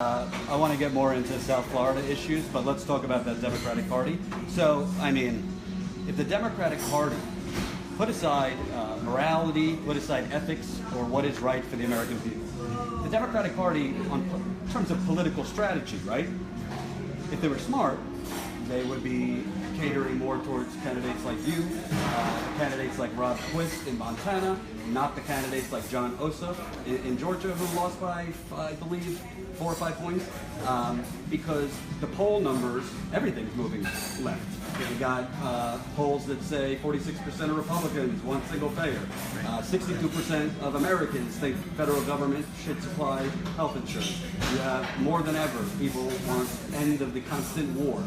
I want to get more into South Florida issues, but let's talk about the Democratic Party. So, I mean, if the Democratic Party put aside morality, put aside ethics, or what is right for the American people, the Democratic Party, in terms of political strategy, right? If they were smart, they would be catering more towards candidates like you, candidates like Rob Quist in Montana, not the candidates like John Ossoff in Georgia, who lost by, I believe, 4 or 5 points, because the poll numbers, everything's moving left. You got polls that say 46% of Republicans want single payer, 62% of Americans think federal government should supply health insurance. You have more than ever people want end of the constant war,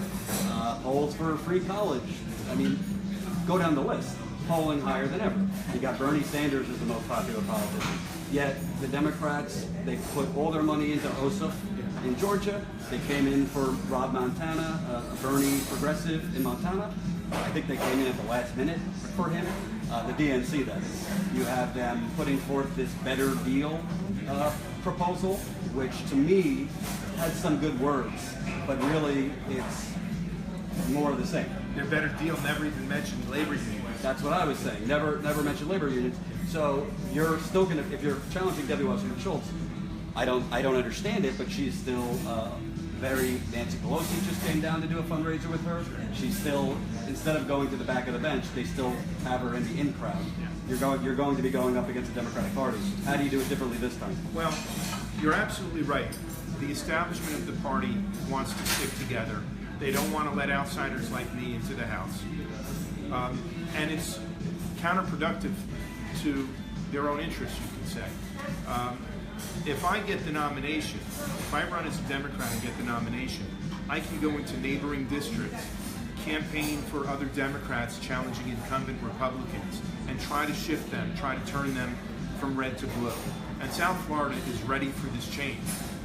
polls for free college. I mean, go down the list. Polling higher than ever. You got Bernie Sanders as the most popular politician. Yet the Democrats, they put all their money into Ossoff in Georgia. They came in for Rob Montana, a Bernie progressive in Montana. I think they came in at the last minute for him. The DNC, that is. You have them putting forth this better deal proposal, which to me has some good words, but really it's more of the same. Their better deal never even mentioned labor unions. That's what I was saying. Never mentioned labor unions. So you're still gonna, if you're challenging Debbie Wasserman Schultz, I don't understand it, but she's still very. Nancy Pelosi just came down to do a fundraiser with her. She's still, instead of going to the back of the bench, they still have her in the in crowd. Yeah. You're going to be going up against the Democratic Party. How do you do it differently this time? Well, you're absolutely right. The establishment of the party wants to stick together. They don't want to let outsiders like me into the House. And it's counterproductive to their own interests, you can say. If I get the nomination, if I run as a Democrat and get the nomination, I can go into neighboring districts, campaign for other Democrats challenging incumbent Republicans, and try to shift them, try to turn them from red to blue. And South Florida is ready for this change.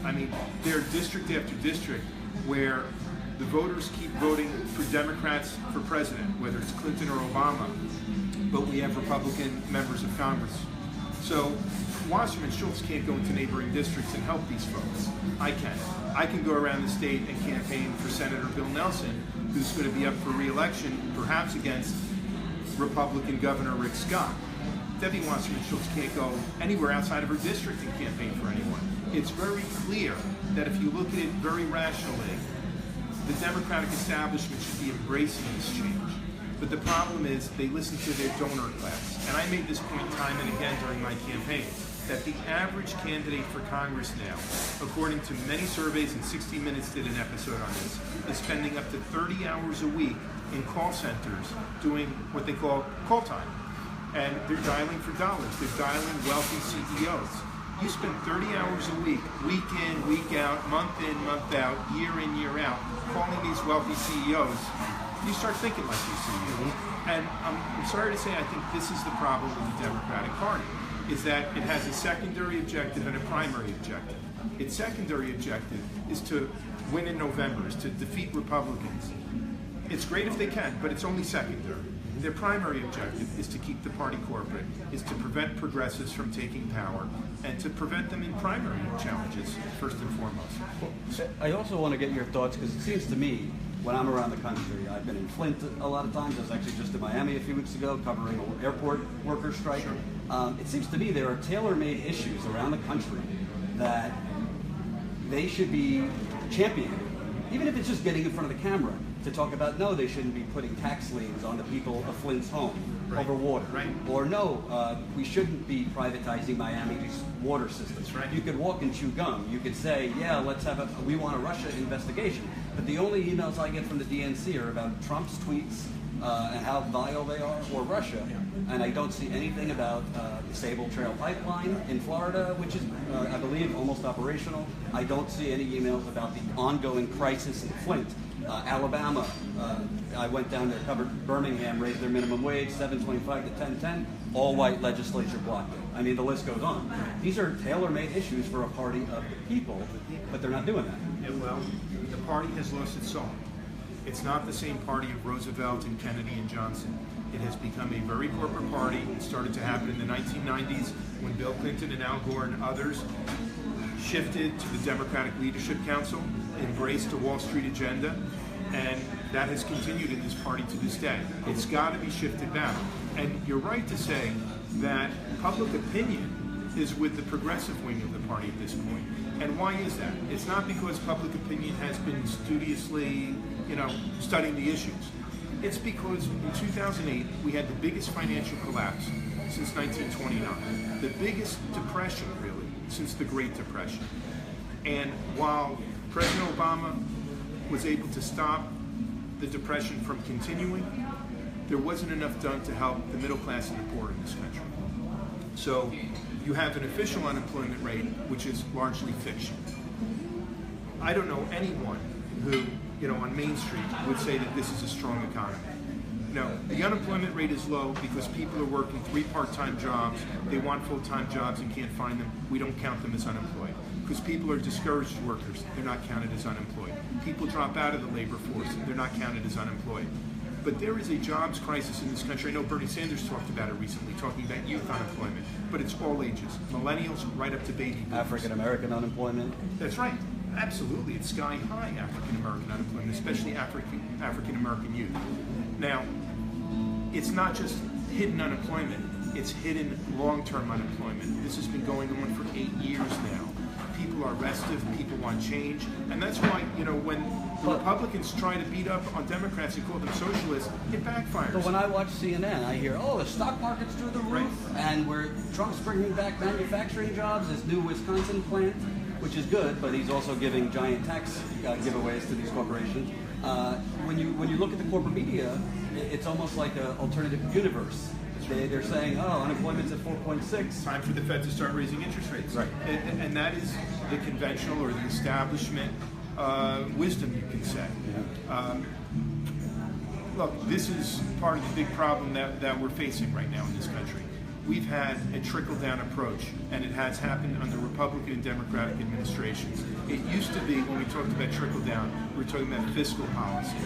I mean, there are district after district where the voters keep voting for Democrats for president, whether it's Clinton or Obama, but we have Republican members of Congress. So Wasserman Schultz can't go into neighboring districts and help these folks. I can. I can go around the state and campaign for Senator Bill Nelson, who's going to be up for re-election, perhaps against Republican Governor Rick Scott. Debbie Wasserman Schultz can't go anywhere outside of her district and campaign for anyone. It's very clear that if you look at it very rationally, the Democratic establishment should be embracing this change. But the problem is they listen to their donor class. And I made this point time and again during my campaign, that the average candidate for Congress now, according to many surveys, and 60 Minutes did an episode on this, is spending up to 30 hours a week in call centers doing what they call call time. And they're dialing for dollars. They're dialing wealthy CEOs. You spend 30 hours a week in, week out, month in, month out, year in, year out, calling these wealthy CEOs, you start thinking like these CEOs. And I'm sorry to say, I think this is the problem with the Democratic Party, is that it has a secondary objective and a primary objective. Its secondary objective is to win in November, is to defeat Republicans. It's great if they can, but it's only secondary. Their primary objective is to keep the party corporate, is to prevent progressives from taking power, and to prevent them in primary challenges, first and foremost. Well, I also want to get your thoughts, because it seems to me, when I'm around the country, I've been in Flint a lot of times. I was actually just in Miami a few weeks ago covering an airport worker strike. Sure. It seems to me there are tailor-made issues around the country that they should be championing, even if it's just getting in front of the camera to talk about, no, they shouldn't be putting tax liens on the people of Flint's home over water. Right. Or no, we shouldn't be privatizing Miami's water systems. Right. You could walk and chew gum. You could say, yeah, let's have we want a Russia investigation. But the only emails I get from the DNC are about Trump's tweets and how vile they are, or Russia. Yeah. And I don't see anything about the Sable Trail pipeline in Florida, which is, I believe, almost operational. I don't see any emails about the ongoing crisis in Flint. Alabama, I went down there, covered Birmingham, raised their minimum wage, $7.25 to $10.10. All-white legislature blocked it. I mean, the list goes on. These are tailor-made issues for a party of the people, but they're not doing that. Yeah, well, the party has lost its soul. It's not the same party of Roosevelt and Kennedy and Johnson. It has become a very corporate party. It started to happen in the 1990s when Bill Clinton and Al Gore and others shifted to the Democratic Leadership Council, embraced the Wall Street agenda, and that has continued in this party to this day. It's got to be shifted back. And you're right to say that public opinion is with the progressive wing of the party at this point. And why is that? It's not because public opinion has been studiously, studying the issues. It's because in 2008, we had the biggest financial collapse since 1929, the biggest depression, really, since the Great Depression. And while President Obama was able to stop the depression from continuing, there wasn't enough done to help the middle class and the poor in this country. So you have an official unemployment rate, which is largely fiction. I don't know anyone who, on Main Street would say that this is a strong economy. No, the unemployment rate is low because people are working 3 part-time jobs. They want full-time jobs and can't find them. We don't count them as unemployed. Because people are discouraged workers, they're not counted as unemployed. People drop out of the labor force, they're not counted as unemployed. But there is a jobs crisis in this country. I know Bernie Sanders talked about it recently, talking about youth unemployment, but it's all ages. Millennials right up to baby boomers. African-American unemployment. That's right. Absolutely. It's sky-high African-American unemployment, especially African-American youth. Now, it's not just hidden unemployment, it's hidden long-term unemployment. This has been going on for 8 years now. People are restive, people want change, and that's why, when the Republicans try to beat up on Democrats and call them socialists, it backfires. But when I watch CNN, I hear, the stock market's through the roof, and Trump's bringing back manufacturing jobs, this new Wisconsin plant, which is good, but he's also giving giant tax giveaways to these corporations. When you look at the corporate media, it's almost like an alternative universe. They're saying, unemployment's at 4.6. Time for the Fed to start raising interest rates. Right. And that is the conventional or the establishment wisdom, you can say. Yeah. Look, this is part of the big problem that we're facing right now in this country. We've had a trickle-down approach, and it has happened under Republican and Democratic administrations. It used to be, when we talked about trickle-down, we were talking about fiscal policy.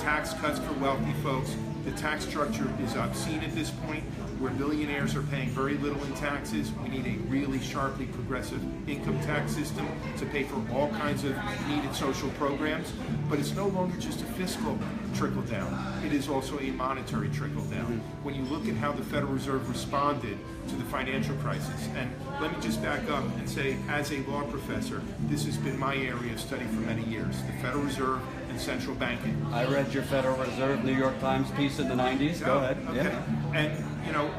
Tax cuts for wealthy folks. The tax structure is obscene at this point, where billionaires are paying very little in taxes. We need a really sharply progressive income tax system to pay for all kinds of needed social programs. But it's no longer just a fiscal trickle-down. It is also a monetary trickle-down. When you look at how the Federal Reserve responded to the financial crisis, and let me just back up and say, as a law professor, this has been my area of study for many years, the Federal Reserve and central banking. I read your Federal Reserve New York Times piece in the 90s. Go ahead. Okay. Yeah. And,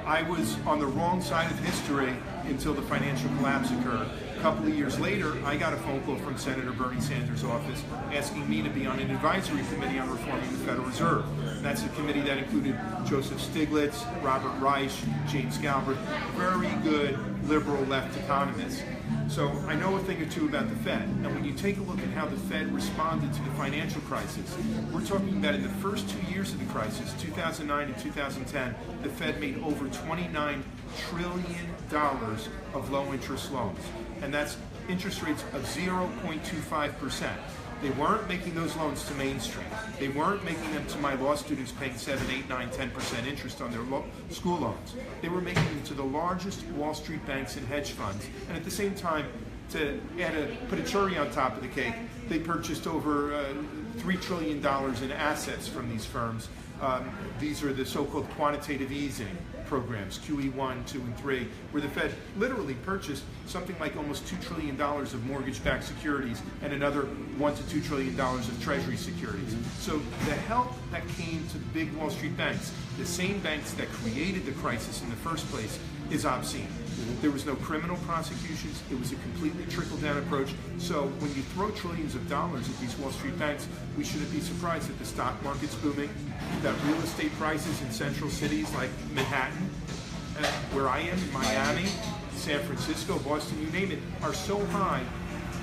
I was on the wrong side of history until the financial collapse occurred. A couple of years later, I got a phone call from Senator Bernie Sanders' office asking me to be on an advisory committee on reforming the Federal Reserve. That's a committee that included Joseph Stiglitz, Robert Reich, James Galbraith, very good liberal left economists. So I know a thing or two about the Fed. And when you take a look at how the Fed responded to the financial crisis, we're talking about in the first 2 years of the crisis, 2009 and 2010, the Fed made over $29 trillion of low-interest loans. And that's interest rates of 0.25%. They weren't making those loans to Main Street. They weren't making them to my law students paying 7, 8, 9, 10% interest on their school loans. They were making them to the largest Wall Street banks and hedge funds. And at the same time, to put a cherry on top of the cake, they purchased over $3 trillion in assets from these firms. These are the so-called quantitative easing programs, QE1, 2, and 3, where the Fed literally purchased something like almost $2 trillion of mortgage-backed securities and another $1 to $2 trillion of Treasury securities. So the help that came to the big Wall Street banks, the same banks that created the crisis in the first place, is obscene. There was no criminal prosecutions. It was a completely trickle-down approach. So when you throw trillions of dollars at these Wall Street banks, we shouldn't be surprised that the stock market's booming, that real estate prices in central cities like Manhattan, where I am, in Miami, San Francisco, Boston, you name it, are so high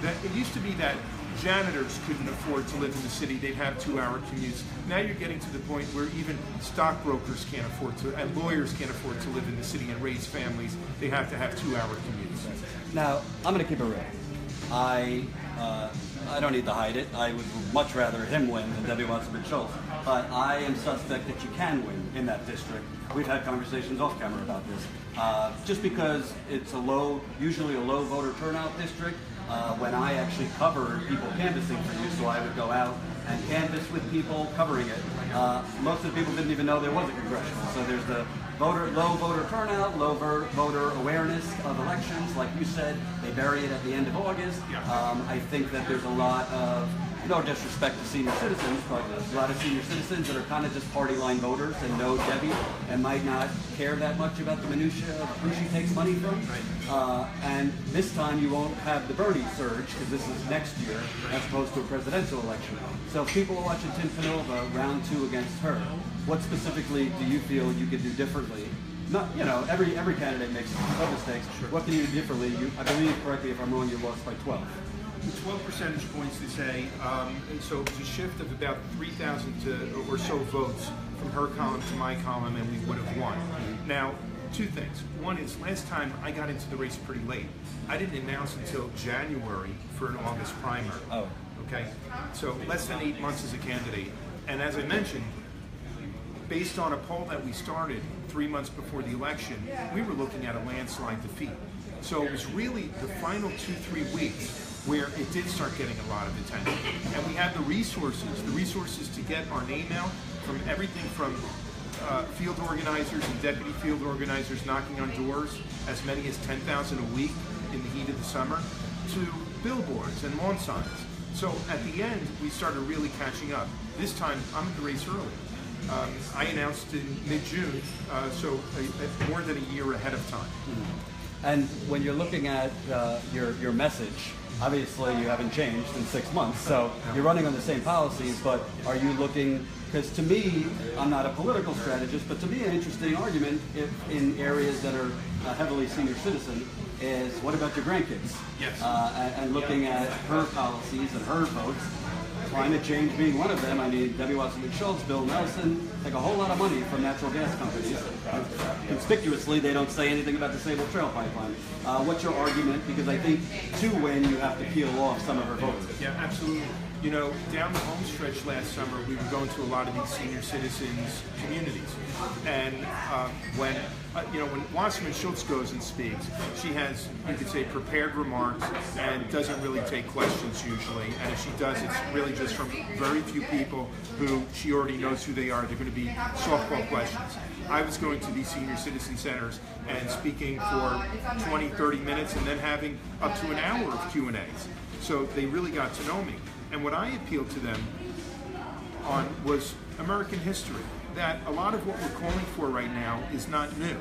that it used to be that janitors couldn't afford to live in the city. They'd have 2-hour commutes. Now you're getting to the point where even stockbrokers can't afford to, and lawyers can't afford to live in the city and raise families. They have to have 2-hour commutes. Now, I'm going to keep it real. I don't need to hide it. I would much rather him win than Debbie Wasserman Schultz. But I am suspect that you can win in that district. We've had conversations off camera about this. Just because it's usually a low voter turnout district, when I actually covered people canvassing for you. So I would go out and canvass with people covering it. Most of the people didn't even know there was a congressional. So there's the low voter turnout, low voter awareness of elections. Like you said, they bury it at the end of August. I think that there's a lot of, no disrespect to senior citizens, but a lot of senior citizens that are kind of just party line voters and know Debbie and might not care that much about the minutia of who she takes money from. And this time you won't have the Bernie surge because this is next year as opposed to a presidential election. So if people are watching Tim Canova round 2 against her, what specifically do you feel you could do differently? Not, every candidate makes some mistakes. What can you do differently? I believe, correct me if I'm wrong, you lost by 12. 12 percentage points to say, and so it was a shift of about 3,000 or so votes from her column to my column, and we would have won. Now, 2 things. One is, last time I got into the race pretty late. I didn't announce until January for an August primary. Oh. Okay? So less than 8 months as a candidate. And as I mentioned, based on a poll that we started 3 months before the election, we were looking at a landslide defeat. So it was really the final 2-3 weeks where it did start getting a lot of attention. And we had the resources to get our name out from everything from field organizers and deputy field organizers knocking on doors, as many as 10,000 a week in the heat of the summer, to billboards and lawn signs. So at the end, we started really catching up. This time, I'm in the race early. I announced in mid-June, so more than a year ahead of time. And when you're looking at your message, obviously you haven't changed in 6 months, so you're running on the same policies, but are you looking, because to me, I'm not a political strategist, but to me an interesting argument in areas that are heavily senior citizen is, what about your grandkids? Yes. And looking at her policies and her votes, climate change being one of them. I mean, Debbie Wasserman Schultz, Bill Nelson, take a whole lot of money from natural gas companies. Conspicuously, they don't say anything about the Sable Trail pipeline. What's your argument? Because I think to win, you have to peel off some of her voters. Yeah, absolutely. You know, down the home stretch last summer, we were going to a lot of these senior citizens communities. And when Wasserman Schultz goes and speaks, she has, you could say, prepared remarks and doesn't really take questions usually. And if she does, it's really just from very few people who she already knows who they are. They're going to be softball questions. I was going to these senior citizen centers and speaking for 20, 30 minutes and then having up to an hour of Q&As. So they really got to know me. And what I appealed to them on was American history, that a lot of what we're calling for right now is not new.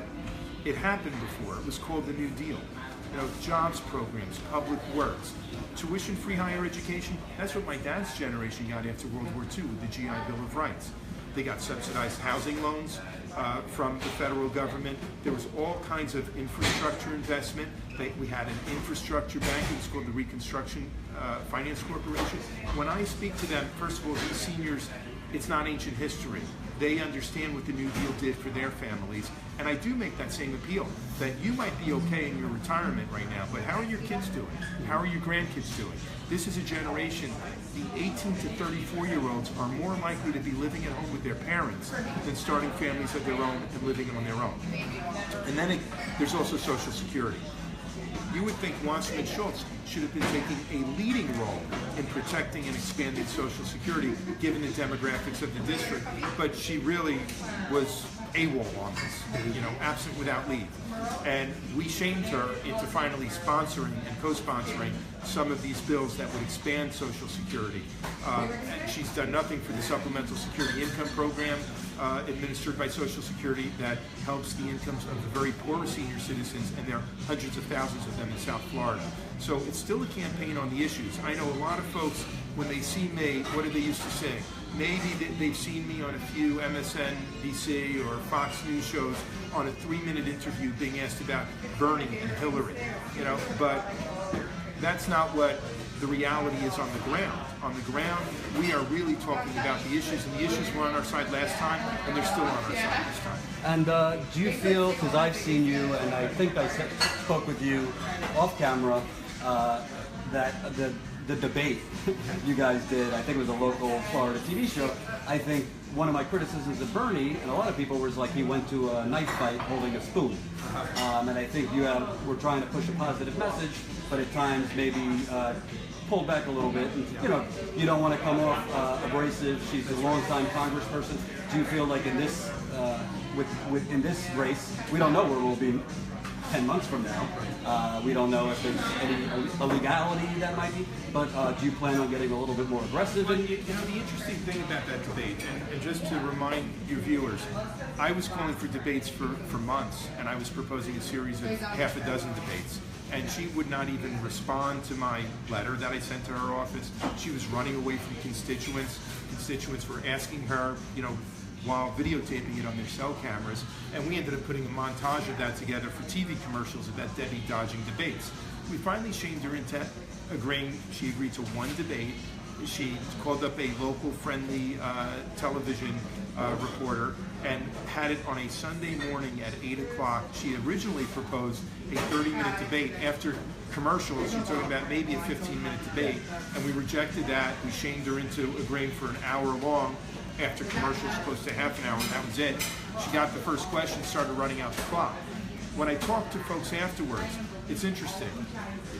It happened before. It was called the New Deal. You know, jobs programs, public works, tuition-free higher education. That's what my dad's generation got after World War II with the GI Bill of Rights. They got subsidized housing loans from the federal government. There was all kinds of infrastructure investment. We had an infrastructure bank. It was called the Reconstruction Finance Corporation. When I speak to them, first of all, these seniors, it's not ancient history. They understand what the New Deal did for their families. And I do make that same appeal, that you might be okay in your retirement right now, but how are your kids doing? How are your grandkids doing? This is a generation, the 18 to 34-year-olds are more likely to be living at home with their parents than starting families of their own and living on their own. And then there's also Social Security. You would think Wasserman Schultz should have been taking a leading role in protecting and expanding Social Security, given the demographics of the district, but she really was AWOL on this, absent without leave. And we shamed her into finally sponsoring and co-sponsoring some of these bills that would expand Social Security. She's done nothing for the Supplemental Security Income Program administered by Social Security that helps the incomes of the very poor senior citizens, and there are hundreds of thousands of them in South Florida. So it's still a campaign on the issues. I know a lot of folks, when they see me, what do they used to say? Maybe they've seen me on a few MSNBC or Fox News shows on a 3-minute interview being asked about Bernie and Hillary, but that's not what the reality is on the ground. On the ground, we are really talking about the issues, and the issues were on our side last time, and they're still on our side this time. And do you feel, because I've seen you, and I think I spoke with you off camera, that the debate you guys did, I think it was a local Florida TV show, I think one of my criticisms of Bernie, and a lot of people, was like he went to a knife fight holding a spoon. And I think were trying to push a positive message, but at times maybe pulled back a little bit. And, you know, you don't want to come off abrasive. She's a longtime congressperson. Do you feel like in this in this race, we don't know where we'll be 10 months from now. We don't know if there's any illegality that might be, but do you plan on getting a little bit more aggressive? Well, you know, the interesting thing about that debate, and just to remind your viewers, I was calling for debates for months, and I was proposing a series of half a dozen debates. And she would not even respond to my letter that I sent to her office. She was running away from constituents. Constituents were asking her, you know, while videotaping it on their cell cameras, and we ended up putting a montage of that together for TV commercials about Debbie dodging debates. We finally shamed her into agreeing. She agreed to one debate. She called up a local friendly television reporter and had it on a Sunday morning at 8 o'clock. She originally proposed a 30-minute debate. After commercials, you're talking about maybe a 15-minute debate, and we rejected that. We shamed her into agreeing for an hour long. After commercials, close to half an hour, and that was it. She got the first question, started running out the clock. When I talked to folks afterwards, it's interesting,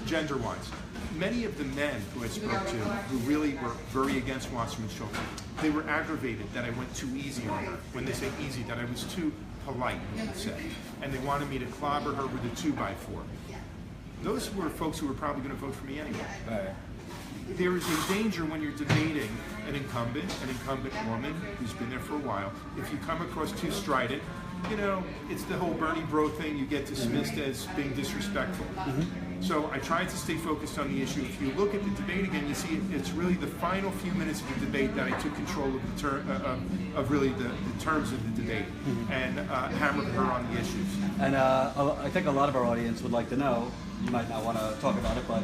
gender-wise. Many of the men who I spoke to, who really were very against Wasserman Schultz, they were aggravated that I went too easy on her. When they say easy, that I was too polite, we would say. And they wanted me to clobber her with a 2x4. Those were folks who were probably going to vote for me anyway. There is a danger when you're debating an incumbent woman who's been there for a while. If you come across too strident, you know, it's the whole Bernie bro thing. You get dismissed as being disrespectful. So I tried to stay focused on the issue. If you look at the debate again, you see it's really the final few minutes of the debate that I took control of the terms of the debate and hammered her on the issues. And I think a lot of our audience would like to know. You might not want to talk about it, but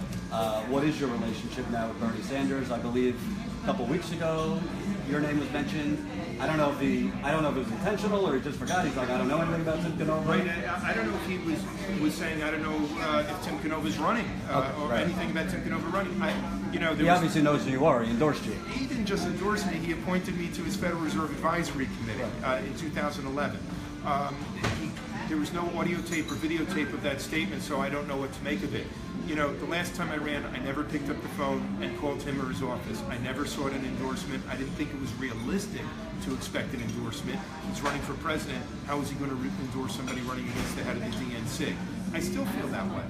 what is your relationship now with Bernie Sanders? I believe a couple weeks ago your name was mentioned. I don't know if it was intentional or he just forgot. He's like, I don't know anything about Tim Canova. Right. I don't know if he was saying I don't know if Tim Canova's running or anything about Tim Canova running. He obviously knows who you are. He endorsed you. He didn't just endorse me. He appointed me to his Federal Reserve Advisory Committee in 2011. There was no audio tape or videotape of that statement, so I don't know what to make of it. You know, the last time I ran, I never picked up the phone and called him or his office. I never sought an endorsement. I didn't think it was realistic to expect an endorsement. He's running for president. How is he going to endorse somebody running against the head of the DNC? I still feel that way.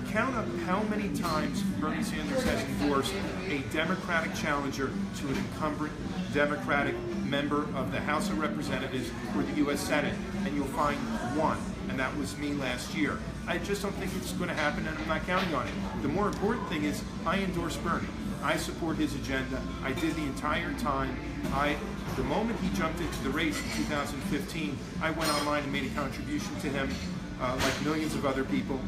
Count up how many times Bernie Sanders has endorsed a Democratic challenger to an incumbent Democratic member of the House of Representatives or the U.S. Senate, and you'll find one, and that was me last year. I just don't think it's going to happen, and I'm not counting on it. The more important thing is I endorse Bernie. I support his agenda. I did the entire time. The moment he jumped into the race in 2015, I went online and made a contribution to him, like millions of other people.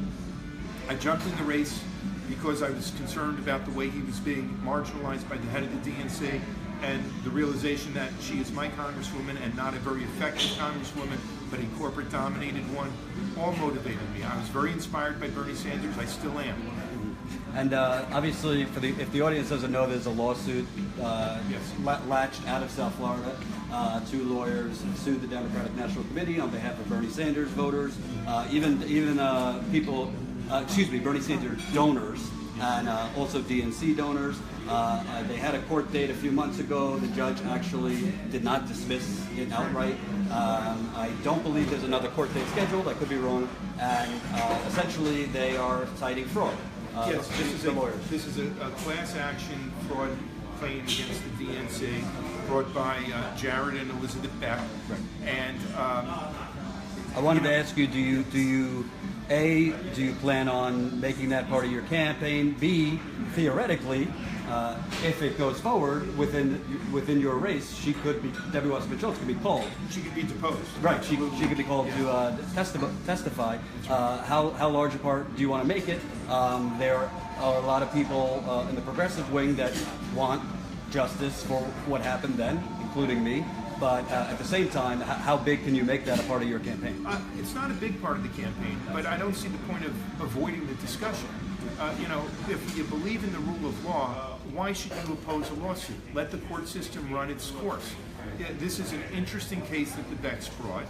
I jumped in the race because I was concerned about the way he was being marginalized by the head of the DNC and the realization that she is my congresswoman and not a very effective congresswoman, but a corporate-dominated one, all motivated me. I was very inspired by Bernie Sanders. I still am. And obviously, if the audience doesn't know, there's a lawsuit latched out of South Florida. Two lawyers sued the Democratic National Committee on behalf of Bernie Sanders voters, even people. Bernie Sanders donors and also DNC donors. They had a court date a few months ago. The judge actually did not dismiss it outright. I don't believe there's another court date scheduled. I could be wrong. And essentially, they are citing fraud. Yes, this is a class action fraud claim against the DNC brought by Jared and Elizabeth Beck. Right. And I wanted to ask you, do you plan on making that part of your campaign? B, theoretically, if it goes forward within your race, Debbie Wasserman Schultz could be called. She could be deposed. Right, she could be called to testify. How large a part do you want to make it? There are a lot of people in the progressive wing that want justice for what happened then, including me. But at the same time, how big can you make that a part of your campaign? It's not a big part of the campaign, but I don't see the point of avoiding the discussion. If you believe in the rule of law, why should you oppose a lawsuit? Let the court system run its course. Yeah, this is an interesting case that the Becks brought.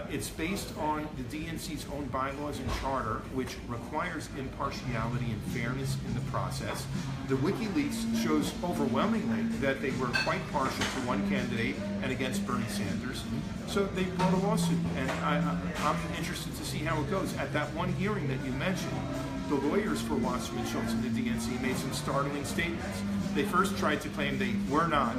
It's based on the DNC's own bylaws and charter, which requires impartiality and fairness in the process. The WikiLeaks shows overwhelmingly that they were quite partial to one candidate and against Bernie Sanders. So they brought a lawsuit, and I'm interested to see how it goes. At that one hearing that you mentioned, the lawyers for Wasserman Schultz and the DNC made some startling statements. They first tried to claim they were not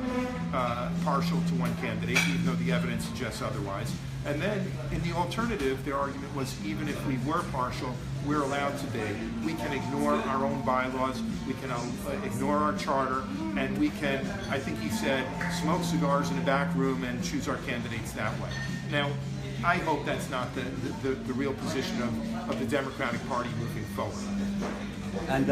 partial to one candidate, even though the evidence suggests otherwise. And then, in the alternative, their argument was even if we were partial, we're allowed to be. We can ignore our own bylaws, we can ignore our charter, and we can, I think he said, smoke cigars in a back room and choose our candidates that way. Now, I hope that's not the real position of the Democratic Party moving forward. And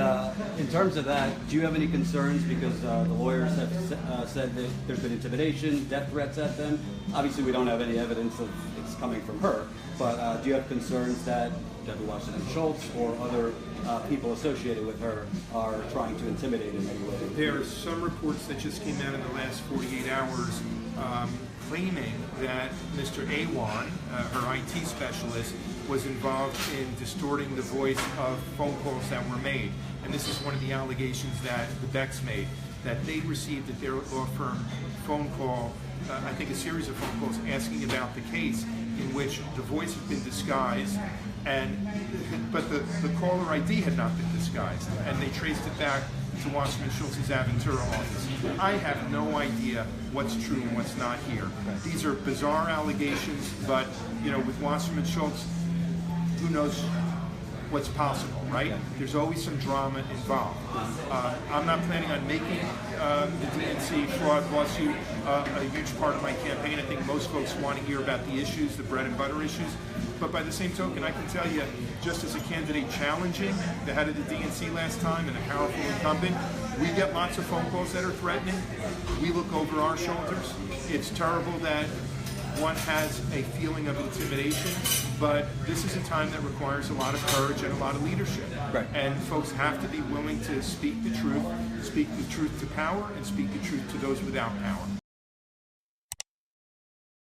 in terms of that, do you have any concerns? Because the lawyers have said that there's been intimidation, death threats at them. Obviously, we don't have any evidence of it's coming from her. But do you have concerns that Debbie Wasserman Schultz or other people associated with her are trying to intimidate in any way? There are some reports that just came out in the last 48 hours claiming that Mr. Awan, her IT specialist, was involved in distorting the voice of phone calls that were made. And this is one of the allegations that the Becks made, that they received at their law firm phone call, I think a series of phone calls asking about the case in which the voice had been disguised, but the caller ID had not been disguised, and they traced it back to Wasserman Schultz's Aventura office. I have no idea what's true and what's not here. These are bizarre allegations, but with Wasserman Schultz, who knows what's possible, right? There's always some drama involved. I'm not planning on making the DNC fraud lawsuit a huge part of my campaign. I think most folks want to hear about the issues, the bread and butter issues. But by the same token, I can tell you, just as a candidate challenging the head of the DNC last time and a powerful incumbent, we get lots of phone calls that are threatening. We look over our shoulders. It's terrible that one has a feeling of intimidation, but this is a time that requires a lot of courage and a lot of leadership. Right. And folks have to be willing to speak the truth to power, and speak the truth to those without power.